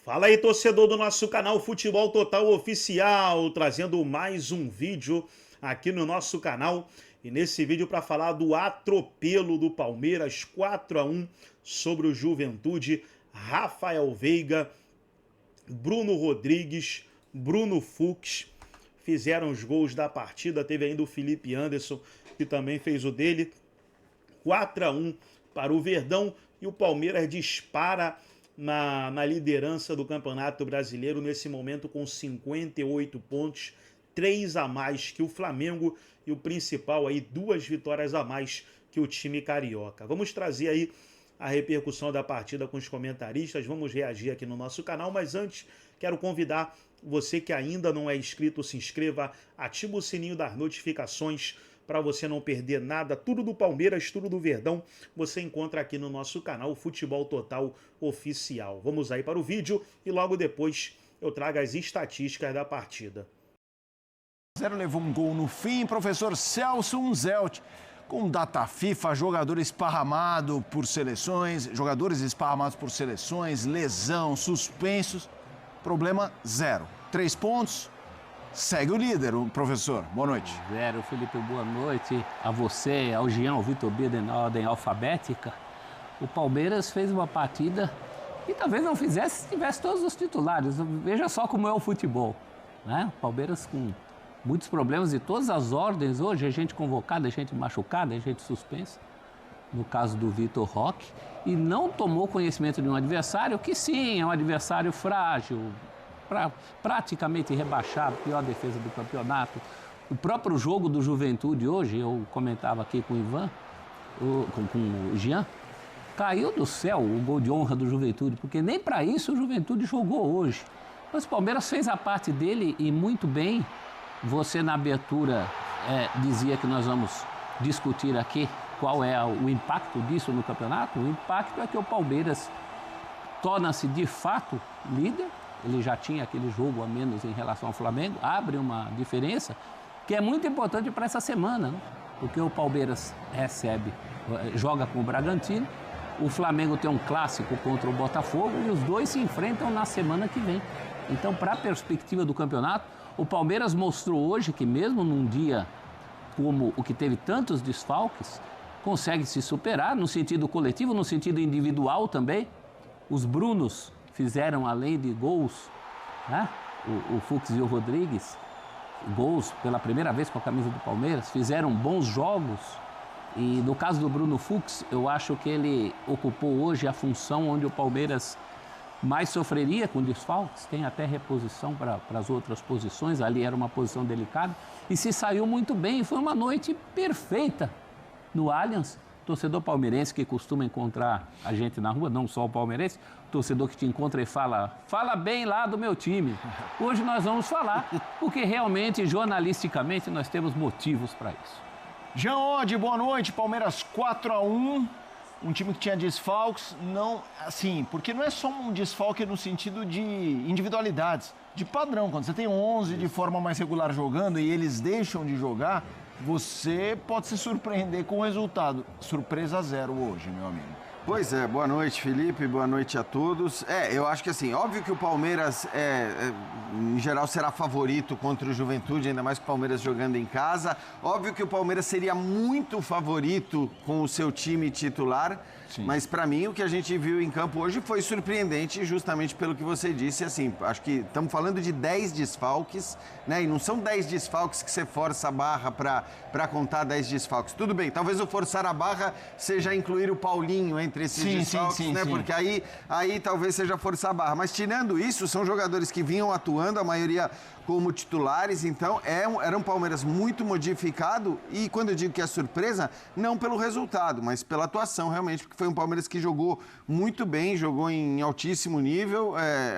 Fala aí, torcedor do nosso canal Futebol Total Oficial, trazendo mais um vídeo aqui no nosso canal. E nesse vídeo para falar do atropelo do Palmeiras 4-1 sobre o Juventude. Rafael Veiga, Bruno Rodrigues, Bruno Fux fizeram os gols da partida. Teve ainda o Felipe Anderson, que também fez o dele. 4-1 para o Verdão, e o Palmeiras dispara na liderança do Campeonato Brasileiro nesse momento com 58 pontos, 3 a mais que o Flamengo e o principal aí, 2 vitórias a mais que o time carioca. Vamos trazer aí a repercussão da partida com os comentaristas, vamos reagir aqui no nosso canal, mas antes quero convidar você que ainda não é inscrito, se inscreva, ativa o sininho das notificações para você não perder nada. Tudo do Palmeiras, tudo do Verdão, você encontra aqui no nosso canal Futebol Total Oficial. Vamos aí para o vídeo e logo depois eu trago as estatísticas da partida. 0 levou um gol no fim, professor Celso Unzelt. Com data FIFA, jogadores esparramados por seleções, lesão, suspensos. Problema zero. 3 pontos. Segue o líder, o professor. Boa noite. Zero, Felipe, boa noite a você, ao Jean, ao Vitor Bida, na ordem alfabética. O Palmeiras fez uma partida que talvez não fizesse se tivesse todos os titulares. Veja só como é o futebol, né? O Palmeiras com muitos problemas de todas as ordens hoje, a gente convocada, a gente machucada, a gente suspensa. No caso do Vitor Roque, e não tomou conhecimento de um adversário que sim, é um adversário frágil, praticamente rebaixado, pior defesa do campeonato. O próprio jogo do Juventude hoje, eu comentava aqui com o Ivan, com o Jean, caiu do céu o gol de honra do Juventude, porque nem para isso o Juventude jogou hoje. Mas o Palmeiras fez a parte dele e muito bem. Você na abertura dizia que nós vamos discutir aqui qual é o impacto disso no campeonato. O impacto é que o Palmeiras torna-se de fato líder. Ele já tinha aquele jogo a menos em relação ao Flamengo, abre uma diferença que é muito importante para essa semana, né? Porque o Palmeiras joga com o Bragantino, o Flamengo tem um clássico contra o Botafogo e os dois se enfrentam na semana que vem. Então, para a perspectiva do campeonato, o Palmeiras mostrou hoje que mesmo num dia como o que teve tantos desfalques, consegue se superar no sentido coletivo, no sentido individual também. Os Brunos fizeram, além de gols, né? O Fux e o Rodrigues, gols pela primeira vez com a camisa do Palmeiras, fizeram bons jogos. E no caso do Bruno Fux, eu acho que ele ocupou hoje a função onde o Palmeiras mais sofreria com desfalques, tem até reposição para as outras posições, ali era uma posição delicada, e se saiu muito bem, foi uma noite perfeita no Allianz. Torcedor palmeirense que costuma encontrar a gente na rua, não só o palmeirense, torcedor que te encontra e fala bem lá do meu time. Hoje nós vamos falar, porque realmente, jornalisticamente, nós temos motivos para isso. Jean Oddi, boa noite. Palmeiras 4-1. Um time que tinha desfalques, não, assim, porque não é só um desfalque no sentido de individualidades, de padrão. Quando você tem 11 de forma mais regular jogando e eles deixam de jogar, você pode se surpreender com o resultado. Surpresa zero hoje, meu amigo. Pois é, boa noite, Felipe, boa noite a todos. Eu acho que assim, óbvio que o Palmeiras, em geral, será favorito contra o Juventude, ainda mais com o Palmeiras jogando em casa. Óbvio que o Palmeiras seria muito favorito com o seu time titular. Sim. Mas para mim o que a gente viu em campo hoje foi surpreendente, justamente pelo que você disse. Assim, acho que estamos falando de 10 desfalques, né? E não são 10 desfalques que você força a barra para contar 10 desfalques. Tudo bem, talvez o forçar a barra seja incluir o Paulinho entre esses desfalques, né? Sim. Porque aí talvez seja forçar a barra. Mas tirando isso, são jogadores que vinham atuando, a maioria como titulares, então era um Palmeiras muito modificado. E quando eu digo que é surpresa, não pelo resultado, mas pela atuação realmente, porque foi um Palmeiras que jogou muito bem, jogou em altíssimo nível.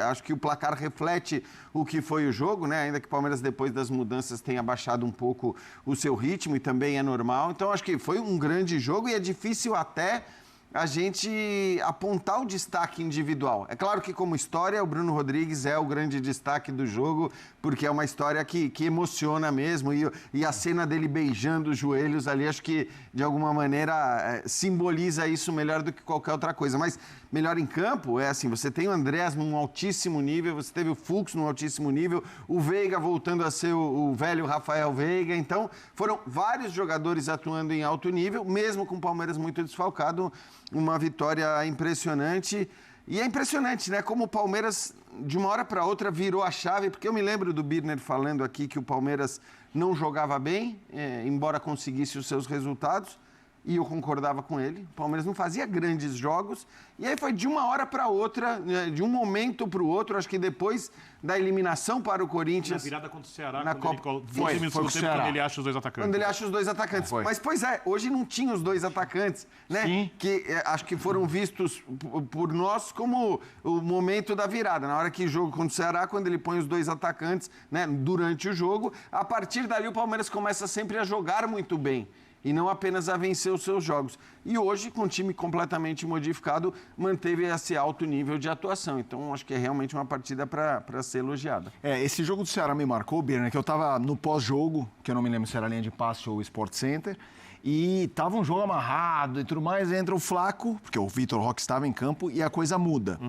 Acho que o placar reflete o que foi o jogo, né? Ainda que o Palmeiras depois das mudanças tenha baixado um pouco o seu ritmo, e também é normal. Então acho que foi um grande jogo e é difícil até a gente apontar o destaque individual. É claro que, como história, o Bruno Rodrigues é o grande destaque do jogo, porque é uma história que emociona mesmo, e a cena dele beijando os joelhos ali, acho que, de alguma maneira, simboliza isso melhor do que qualquer outra coisa. Mas melhor em campo é assim, você tem o Andrés num altíssimo nível, você teve o Fux num altíssimo nível, o Veiga voltando a ser o velho Rafael Veiga, então foram vários jogadores atuando em alto nível, mesmo com o Palmeiras muito desfalcado, uma vitória impressionante. E é impressionante, né? Como o Palmeiras, de uma hora para outra, virou a chave, porque eu me lembro do Birner falando aqui que o Palmeiras não jogava bem, embora conseguisse os seus resultados, e eu concordava com ele. O Palmeiras não fazia grandes jogos, e aí foi de uma hora para outra, de um momento para o outro, acho que depois da eliminação para o Corinthians... Na virada contra o Ceará, na quando Copa... quando ele acha os dois atacantes. Quando ele acha os dois atacantes. Foi. Mas, pois é, hoje não tinha os dois atacantes, né? Sim. Que acho que foram vistos por nós como o momento da virada. Na hora que o jogo contra o Ceará, quando ele põe os dois atacantes, né, durante o jogo, a partir dali o Palmeiras começa sempre a jogar muito bem. E não apenas a vencer os seus jogos. E hoje, com o time completamente modificado, manteve esse alto nível de atuação. Então, acho que é realmente uma partida para ser elogiada. Esse jogo do Ceará me marcou, Birner, que eu tava no pós-jogo, que eu não me lembro se era linha de passe ou Sport Center, e tava um jogo amarrado e tudo mais, entra o Flaco, porque o Vitor Roque estava em campo, e a coisa muda.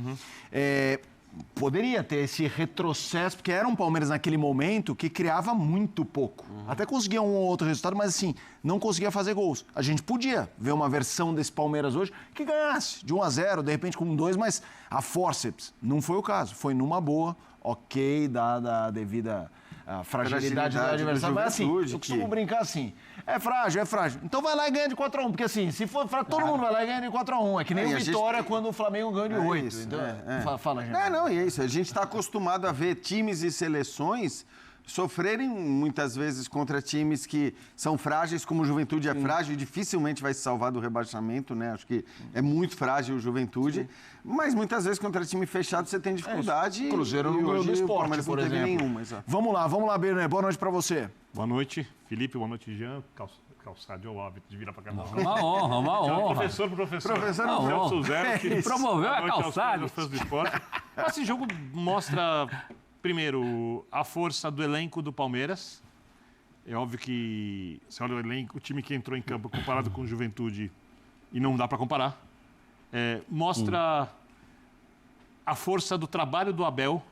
Poderia ter esse retrocesso, porque era um Palmeiras naquele momento que criava muito pouco. Até conseguia um ou outro resultado, mas assim, não conseguia fazer gols. A gente podia ver uma versão desse Palmeiras hoje que ganhasse de 1-0, de repente com 2, mas a fórceps não foi o caso. Foi numa boa, ok, dada a devida fragilidade do adversário. Mas assim, eu costumo brincar assim, é frágil. Então vai lá e ganha de 4-1, porque assim, se for frágil, todo mundo vai lá e ganha de 4-1. É que nem o Vitória quando o Flamengo ganha de 8. Isso, então, fala, gente. Não, é isso. A gente está acostumado a ver times e seleções sofrerem muitas vezes contra times que são frágeis, como o Juventude é frágil e dificilmente vai se salvar do rebaixamento, né? Acho que é muito frágil o Juventude, mas muitas vezes contra time fechado você tem dificuldade. Cruzeiro no ganhou do Sport, por exemplo. Nenhuma, Vamos lá, Birner, boa noite pra você. Boa noite, Felipe, boa noite, Jean. Calçado é o hábito de virar pra cá. Uma honra. Professor. Que promoveu a calçada. Esse jogo mostra, primeiro, a força do elenco do Palmeiras. É óbvio que, se olha o elenco, o time que entrou em campo comparado com o Juventude, e não dá para comparar, mostra a força do trabalho do Abel,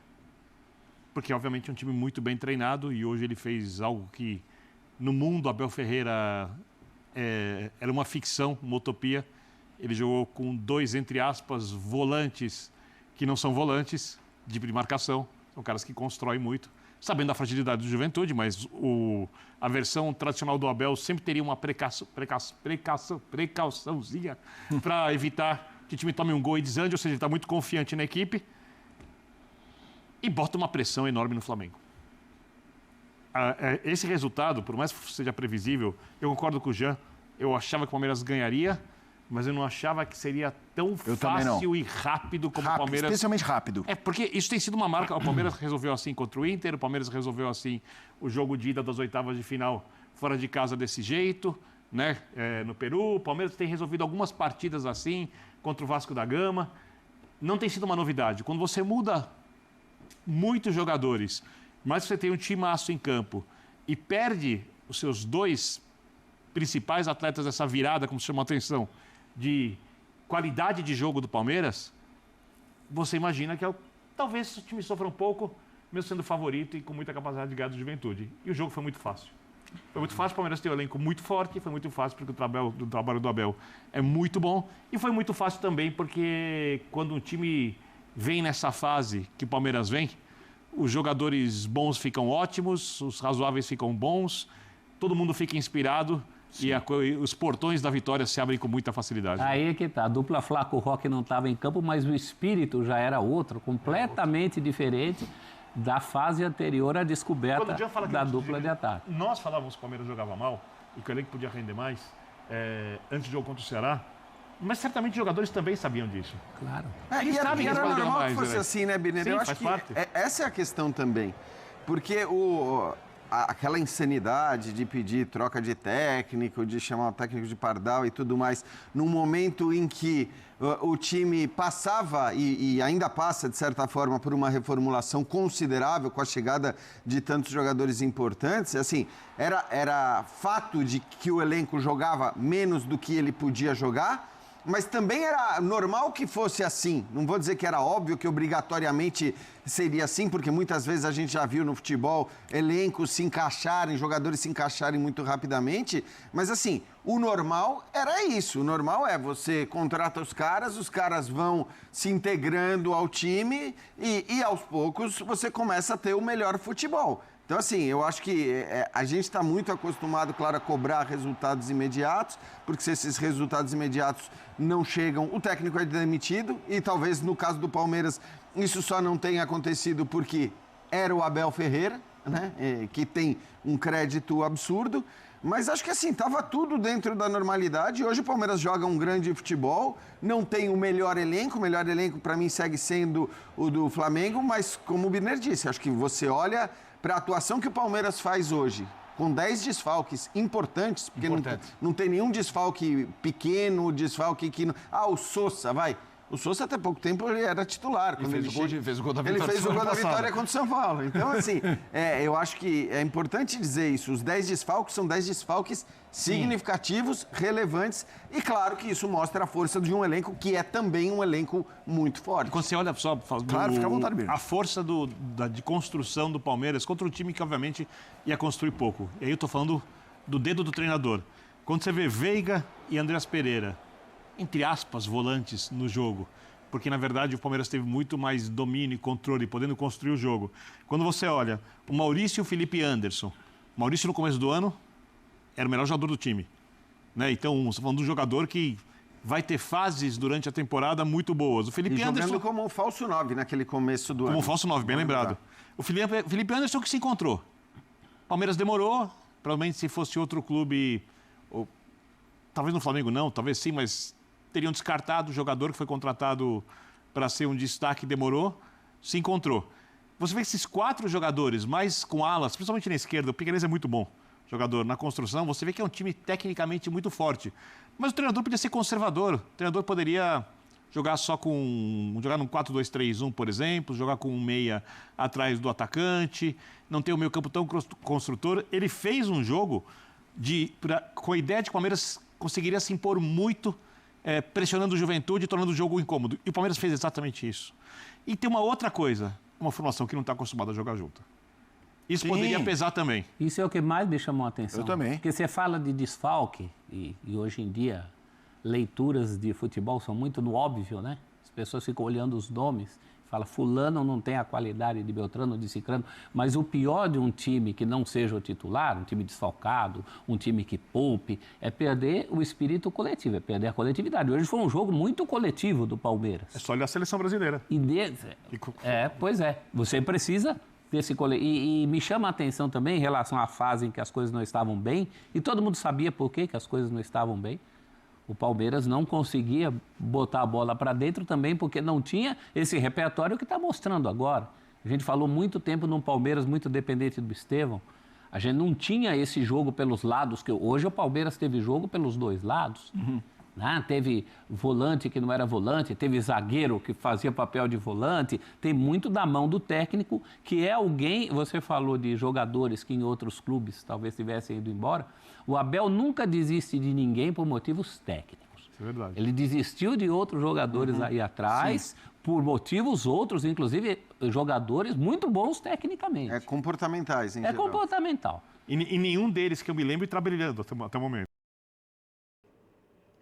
porque, obviamente, é um time muito bem treinado, e hoje ele fez algo que, no mundo, Abel Ferreira era uma ficção, uma utopia. Ele jogou com 2, entre aspas, volantes que não são volantes, de marcação. São caras que constroem muito, sabendo da fragilidade do Juventude, mas a versão tradicional do Abel sempre teria uma precauçãozinha para evitar que o time tome um gol e desande, ou seja, ele está muito confiante na equipe e bota uma pressão enorme no Flamengo. Esse resultado, por mais que seja previsível, eu concordo com o Jean, eu achava que o Palmeiras ganharia, mas eu não achava que seria tão fácil e rápido como o Palmeiras... Especialmente rápido. Porque isso tem sido uma marca. O Palmeiras resolveu assim contra o Inter, o Palmeiras resolveu assim o jogo de ida das oitavas de final fora de casa desse jeito, né? No Peru. O Palmeiras tem resolvido algumas partidas assim contra o Vasco da Gama. Não tem sido uma novidade. Quando você muda muitos jogadores, mas você tem um timaço em campo e perde os seus 2 principais atletas dessa virada, como se chamou a atenção, de qualidade de jogo do Palmeiras, você imagina que talvez o time sofra um pouco, mesmo sendo favorito e com muita capacidade de ganhar do Juventude. E o jogo foi muito fácil. Foi muito fácil, o Palmeiras tem um elenco muito forte, foi muito fácil porque o trabalho do Abel é muito bom, e foi muito fácil também porque quando um time vem nessa fase que o Palmeiras vem, os jogadores bons ficam ótimos, os razoáveis ficam bons, todo mundo fica inspirado. Sim. E os portões da vitória se abrem com muita facilidade. Aí é que tá. A dupla Flaco Roque não estava em campo, mas o espírito já era outro, completamente diferente da fase anterior à descoberta da dupla de ataque. Nós falávamos que o Palmeiras jogava mal e que o elenco podia render mais antes do jogo contra o Ceará, mas certamente os jogadores também sabiam disso. Claro. Eles sabem que eles podem ganhar mais. Que fosse assim, né, Birner? Sim, eu acho faz que parte. Essa é a questão também. Porque aquela insanidade de pedir troca de técnico, de chamar o técnico de pardal e tudo mais, num momento em que o time passava e ainda passa, de certa forma, por uma reformulação considerável com a chegada de tantos jogadores importantes, assim, era fato de que o elenco jogava menos do que ele podia jogar, mas também era normal que fosse assim. Não vou dizer que era óbvio que obrigatoriamente seria assim, porque muitas vezes a gente já viu no futebol elencos se encaixarem, jogadores se encaixarem muito rapidamente, mas assim, o normal era isso. O normal é você contrata os caras vão se integrando ao time e aos poucos você começa a ter o melhor futebol. Então, assim, eu acho que a gente está muito acostumado, claro, a cobrar resultados imediatos, porque se esses resultados imediatos não chegam, o técnico é demitido, e talvez no caso do Palmeiras isso só não tenha acontecido porque era o Abel Ferreira, né, que tem um crédito absurdo, mas acho que assim, estava tudo dentro da normalidade. Hoje o Palmeiras joga um grande futebol, não tem o melhor elenco para mim segue sendo o do Flamengo, mas como o Birner disse, acho que você olha para a atuação que o Palmeiras faz hoje, com 10 desfalques importantes, porque não tem nenhum desfalque pequeno, desfalque que... o Sousa, vai. O Sousa até pouco tempo ele era titular. Ele fez o gol da vitória. Ele fez o gol da vitória contra o São Paulo. Então, assim, eu acho que é importante dizer isso. Os 10 desfalques são 10 desfalques significativos, relevantes, e claro que isso mostra a força de um elenco que é também um elenco muito forte. Quando você olha só, claro, fica à vontade mesmo, a força de construção do Palmeiras contra um time que, obviamente, ia construir pouco. E aí eu tô falando do dedo do treinador. Quando você vê Veiga e Andreas Pereira, entre aspas, volantes no jogo, porque, na verdade, o Palmeiras teve muito mais domínio e controle, podendo construir o jogo. Quando você olha o Maurício e o Felipe Anderson, Maurício, no começo do ano, era o melhor jogador do time, né? Então, você está falando de um jogador que vai ter fases durante a temporada muito boas. O Felipe Anderson... jogando como um falso 9 naquele começo do ano. Como um falso 9, bem lembrado. O Felipe Anderson que se encontrou. O Palmeiras demorou, provavelmente se fosse outro clube, ou, talvez no Flamengo não, talvez sim, mas teriam descartado o jogador que foi contratado para ser um destaque, demorou, se encontrou. Você vê esses 4 jogadores, mais com alas, principalmente na esquerda, o Piquerez é muito bom jogador na construção, você vê que é um time tecnicamente muito forte. Mas o treinador podia ser conservador. O treinador poderia jogar jogar num 4-2-3-1, por exemplo, jogar com um meia atrás do atacante, não ter o meio campo tão construtor. Ele fez um jogo com a ideia de que o Palmeiras conseguiria se impor muito, pressionando o Juventude e tornando o jogo incômodo. E o Palmeiras fez exatamente isso. E tem uma outra coisa, uma formação que não está acostumada a jogar junto. Isso poderia pesar também. Isso é o que mais me chamou a atenção. Eu também. Porque você fala de desfalque, e hoje em dia leituras de futebol são muito no óbvio, né? As pessoas ficam olhando os nomes, falam, fulano não tem a qualidade de Beltrano, de Cicrano, mas o pior de um time que não seja o titular, um time desfalcado, um time que poupe, é perder o espírito coletivo, é perder a coletividade. Hoje foi um jogo muito coletivo do Palmeiras. É só olhar a seleção brasileira. Pois é. Você precisa desse coletivo. E me chama a atenção também em relação à fase em que as coisas não estavam bem, e todo mundo sabia por que as coisas não estavam bem. O Palmeiras não conseguia botar a bola para dentro também porque não tinha esse repertório que está mostrando agora. A gente falou muito tempo num Palmeiras muito dependente do Estevão. A gente não tinha esse jogo pelos lados, que hoje o Palmeiras teve jogo pelos dois lados. Né? Teve volante que não era volante, teve zagueiro que fazia papel de volante, tem muito da mão do técnico, que é alguém, você falou de jogadores que em outros clubes talvez tivessem ido embora, o Abel nunca desiste de ninguém por motivos técnicos. É verdade. Ele desistiu de outros jogadores aí atrás, por motivos outros, inclusive jogadores muito bons tecnicamente. Comportamentais, em geral. Comportamental. E nenhum deles que eu me lembro está brilhando até o momento.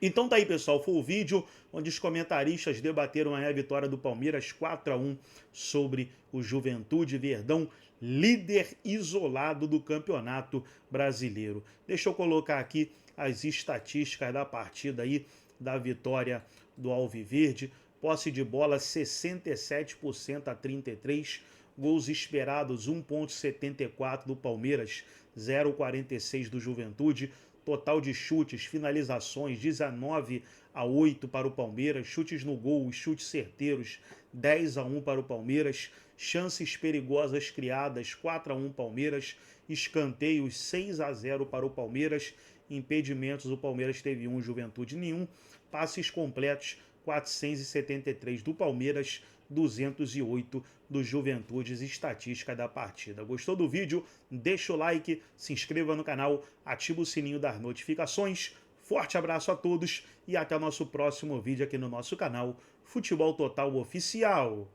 Então tá aí, pessoal, foi o vídeo onde os comentaristas debateram aí a vitória do Palmeiras 4-1 sobre o Juventude Verdão, líder isolado do Campeonato Brasileiro. Deixa eu colocar aqui as estatísticas da partida aí, da vitória do Alviverde. Posse de bola 67% a 33%, gols esperados 1,74 do Palmeiras, 0,46 do Juventude. Total de chutes, finalizações, 19-8 para o Palmeiras. Chutes no gol, chutes certeiros, 10-1 para o Palmeiras, chances perigosas criadas, 4-1 Palmeiras, escanteios 6-0 para o Palmeiras, impedimentos o Palmeiras teve 1, Juventude nenhum, passes completos 473 do Palmeiras, 208 do Juventude, estatística da partida. Gostou do vídeo? Deixa o like, se inscreva no canal, ativa o sininho das notificações. Forte abraço a todos e até o nosso próximo vídeo aqui no nosso canal Futebol Total Oficial.